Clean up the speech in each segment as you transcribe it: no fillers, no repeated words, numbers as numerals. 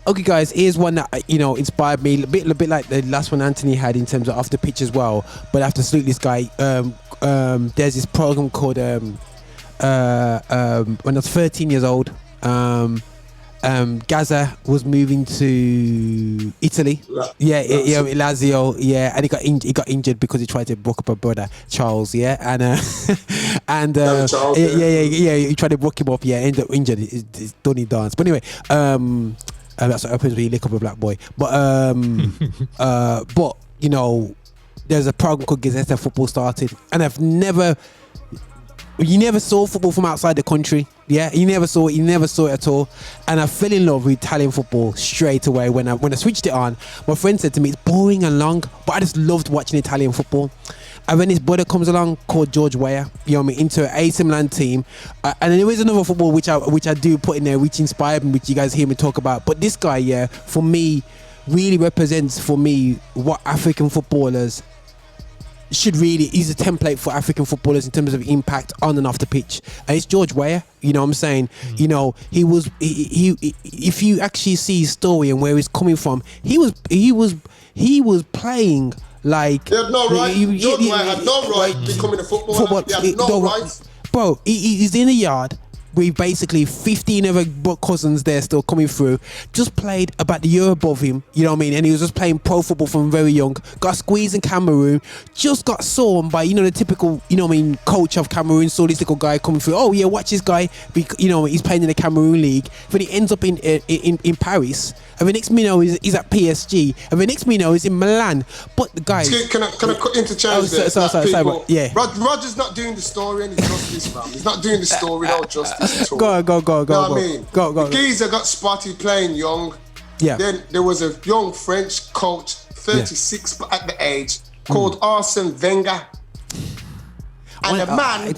Okay, guys, here's one that inspired me a bit like the last one Anthony had in terms of off the pitch as well. But I have to salute this guy. There's this program called when I was 13 years old. Gaza was moving to Italy. Lazio. Yeah, and he got injured because he tried to broke up a brother, Charles. Yeah, and Charles, he tried to broke him up. Yeah, ended up injured. It's done in dance. But anyway, that's what happens when you lick up a black boy. But there's a program called Gazzetta Football started, and you never saw football from outside the country. Yeah, you never saw it at all. And I fell in love with Italian football straight away when I switched it on. My friend said to me, it's boring and long, but I just loved watching Italian football. And when his brother comes along called George Weah, into an AC Milan team, and then there is another football which I do put in there, which inspired me, which you guys hear me talk about. But this guy, for me, really represents for me what African footballers he's a template for African footballers in terms of impact on and off the pitch, and it's George Weah. You know what I'm saying? He if you actually see his story and where he's coming from, he was playing like he had no right. George Weah had no right becoming a footballer. He had no rights. Bro, he's in the yard with basically 15 other cousins there still coming through. Just played about the year above him, you know what I mean? And he was just playing pro football from very young. Got squeezed in Cameroon. Just got sawn by, the typical, coach of Cameroon. Saw this little guy coming through. Oh yeah, watch this guy. He's playing in the Cameroon league. Then he ends up in Paris. And the next thing you know, he's at PSG. And the next thing you know, he's in Milan. But the guy... Can I interchange there? Sorry, yeah. Roger's not doing the story any justice, man. He's not doing the story no justice at all. Go. You know what I mean? Go. The geezer got spotted playing young. Yeah. Then there was a young French coach, 36 at the age, called Arsene Wenger. And the man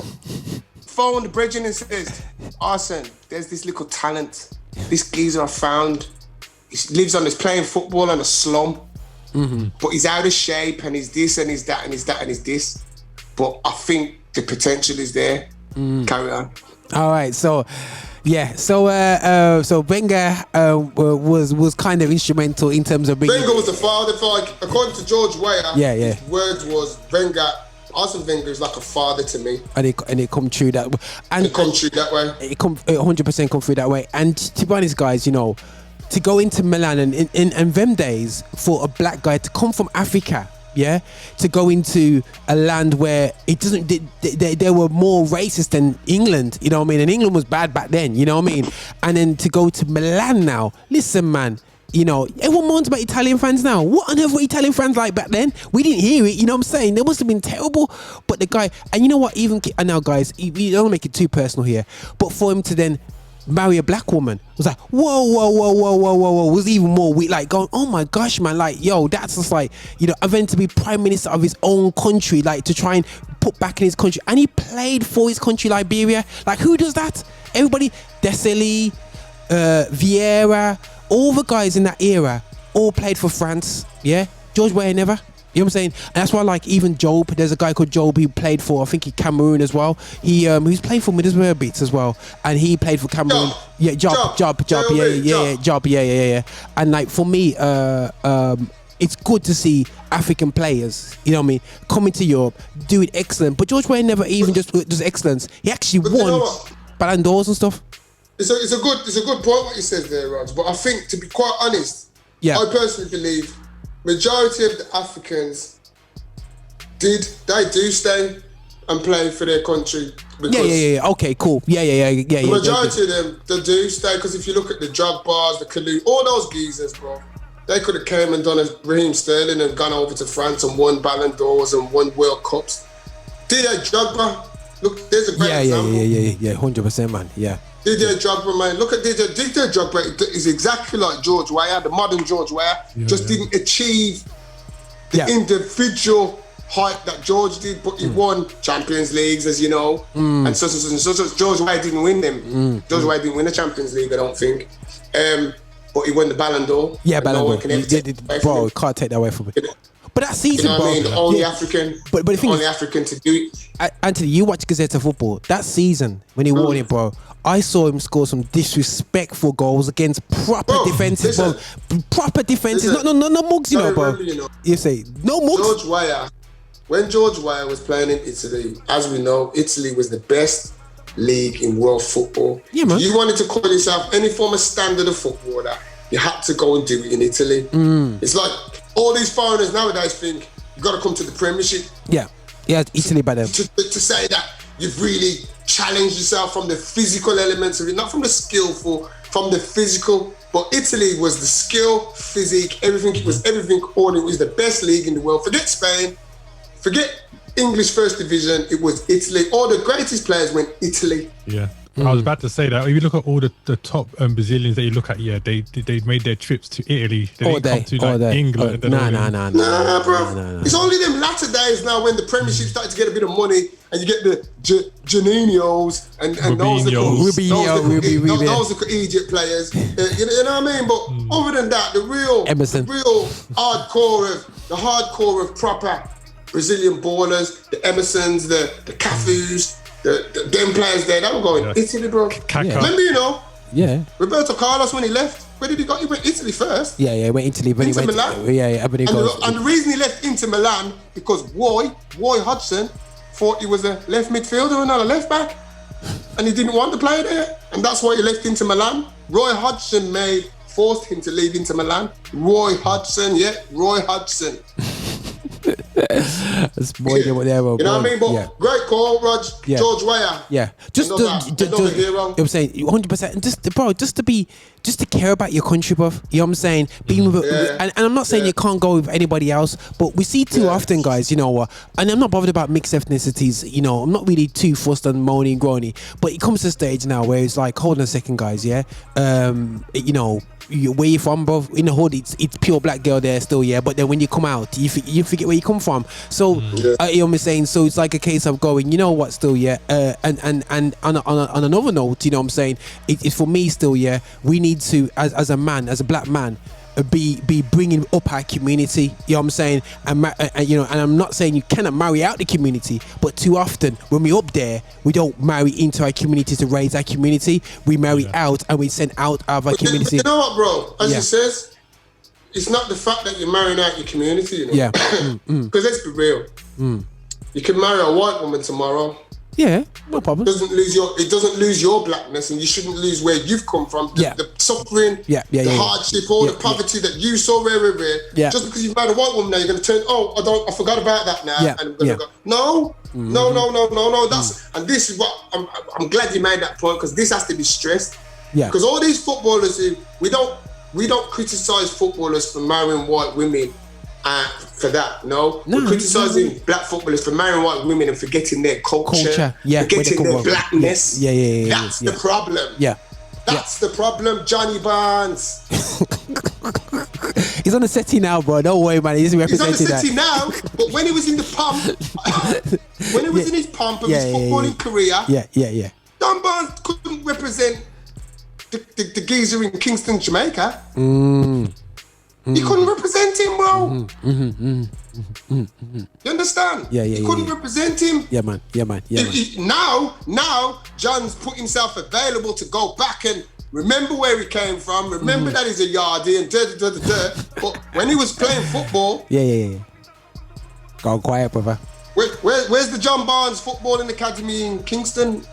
phoned Bridget and says, Arsene, there's this little talent. This geezer I found. He lives on his playing football on a slum, but he's out of shape and he's this and he's that and he's that and he's this. But I think the potential is there. Carry on. All right, so Wenger was kind of instrumental in terms of bringing... Wenger was the father, according to George Weah. His words was Arsene Wenger is like a father to me, and it come true that, and it come true that way. It 100% come through that way. And to be honest, guys, to go into Milan and in them days for a black guy to come from Africa, to go into a land where it doesn't, they were more racist than England, you know what I mean? And England was bad back then, you know what I mean? And then to go to Milan now, listen, man, everyone moans about Italian fans now. What on earth were Italian fans like back then? We didn't hear it, you know what I'm saying? They must have been terrible. But the guy, and you know what, and now guys, you don't make it too personal here, but for him to then marry a black woman was like whoa, was even more weird, like going, oh my gosh, man, like, yo, that's just like, and then to be prime minister of his own country, like to try and put back in his country, and he played for his country, Liberia. Like, who does that? Everybody, Deseli, Vieira, all the guys in that era all played for France. George Weah never. You know what I'm saying? And that's why, like, even Job, there's a guy called Job who played for, I think, Cameroon as well. He's played for Afrobeats as well, and he played for Cameroon. Job. And like, for me, it's good to see African players, you know what I mean, coming to Europe, doing excellent. But George Weah never even just does excellence. He actually won Ballon d'Ors and stuff. It's a good point what you said there, Raj. But I think, to be quite honest, I personally believe majority of the Africans do stay and play for their country. Okay, cool. The majority of them, they do stay, because if you look at the Drogbas, the Kalou, all those geezers, bro, they could have came and done as Raheem Sterling and gone over to France and won Ballon d'Ors and won World Cups. Didier Drogba, look, there's a great example. 100%, man, Didier Drogba, man. Look at Didier Drogba. Is exactly like George Weah, the modern George Weah. Didn't achieve the individual height that George did, but he won Champions Leagues, as you know. And so George Weah didn't win them. George Weah didn't win the Champions League, I don't think. But he won the Ballon d'Or. Ballon d'Or. Bro, can't take that away from me. But that season, you know what I mean? The only African, but the thing is, African to do it. Anthony, you watch Gazzetta Football. That season when he won it, bro, I saw him score some disrespectful goals against proper defenses, bro. Proper defenses. No mugs, you know, bro. You say no mugs. George Weah. When George Weah was playing in Italy, as we know, Italy was the best league in world football. Yeah, man. If you wanted to call yourself any form of standard of footballer, you had to go and do it in Italy. It's like all these foreigners nowadays think you got to come to the Premiership. Yeah, Italy by them. To say that you've really challenged yourself from the physical elements of it, not from the skillful, from the physical. But Italy was the skill, physique, everything. It was everything. All it was the best league in the world. Forget Spain, forget English First Division. It was Italy. All the greatest players went Italy. Yeah. I was about to say that. If you look at all the top Brazilians that you look at, they made their trips to Italy. They didn't come to England. Nah, bro. It's only them latter days now when the Premiership started to get a bit of money and you get the Janinios and those are Egypt players. You know what I mean? But other than that, the real hardcore of proper Brazilian ballers, the Emersons, the Cafus, them players there, they were going Italy, bro. Remember, Roberto Carlos, when he left, where did he go? He went Italy first. Yeah, he went Italy. Inter Milan. And the reason he left Inter Milan, because Roy Hodgson thought he was a left midfielder and not a left back. And he didn't want to play there. And that's why he left Inter Milan. Roy Hodgson forced him to leave Inter Milan. Roy Hodgson. That's more than whatever. You know what I mean? But great call, Rog. George Weah. Yeah. Another hero. I'm saying 100%. Just to care about your country, bro. You know what I'm saying? Being with and I'm not saying you can't go with anybody else, but we see too often, guys. You know, and I'm not bothered about mixed ethnicities. You know, I'm not really too fussed on moaning and groaning. But it comes to a stage now where it's like, hold on a second, guys. Yeah. You know. Where you from, bro? In the hood, it's pure black girl there still, but then when you come out, you forget where you come from. So you know what I'm saying? So it's like a case of going, you know what, still, and on another note, you know what I'm saying? It's for me still, we need to, as a man, as a black man, be bringing up our community, you know what I'm saying? And I'm not saying you cannot marry out the community, but too often when we're up there, we don't marry into our community to raise our community. We marry out and we send out of our community. You know what, bro? As it says, it's not the fact that you're marrying out your community, you know? Because let's be real. You can marry a white woman tomorrow. Yeah, no problem. It doesn't lose your blackness, and you shouldn't lose where you've come from. The suffering, the hardship, all the poverty that you saw rare. Just because you've married a white woman now, you're going to turn. I forgot about that now. And I'm going to go. No. And this is what I'm glad you made that point, because this has to be stressed. Because all these footballers, we don't criticize footballers for marrying white women. For that, we're criticising black footballers for marrying white women and forgetting their culture, forgetting their blackness. That's the problem. That's the problem, Johnny Barnes. He's on the settee now, bro. Don't worry, man. He's representing that. He's on the settee now, but when he was in the pump, when he was in his pump of his footballing career, John Barnes couldn't represent the geezer in Kingston, Jamaica. You couldn't represent him, bro. You understand? You couldn't represent him. Yeah, man. Now, John's put himself available to go back and remember where he came from. Remember that he's a yardie and But when he was playing football, go quiet, brother. Where's the John Barnes Footballing Academy in Kingston?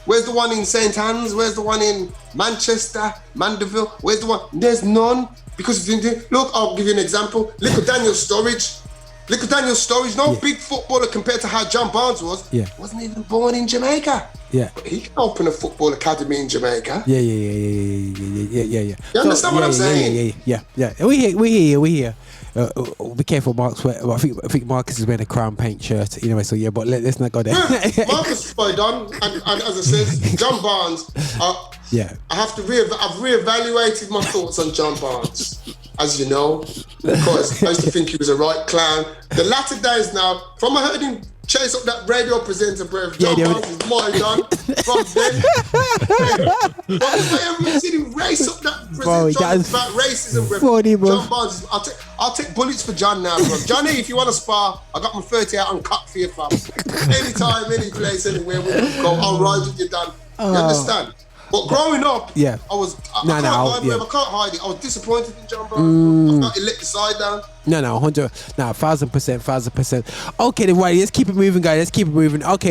Where's the one in St. Anne's? Where's the one in Manchester, Mandeville? Where's the one? There's none. Because look, I'll give you an example. Look at Daniel Sturridge. No big footballer compared to how John Barnes was. Wasn't even born in Jamaica. But he can open a football academy in Jamaica. You understand what I'm saying? Yeah. We here. Be careful, Marx. I think Marcus is wearing a Crown Paint shirt. Anyway, so but let's not go there. Marcus is done, and as I said, John Barnes. I've reevaluated my thoughts on John Barnes, as you know, because I used to think he was a right clown. The latter days now, from I heard him chase up that radio presenter, bro. John Barnes is more done from then. But I haven't seen him race up that presenter about racism, bro. Funny, bro. John Barnes, I'll take bullets for John now, bro. Johnny, if you want to spar, I got my 30 out on cut for you, fam. Anytime, any place, anywhere we go, I'll ride with you, Dan. You understand? But growing up, yeah, I can't hide it. I was disappointed in John Brown. I felt he let the side down. No, 1,000%. Okay, then right, let's keep it moving, guys. Let's keep it moving. Okay.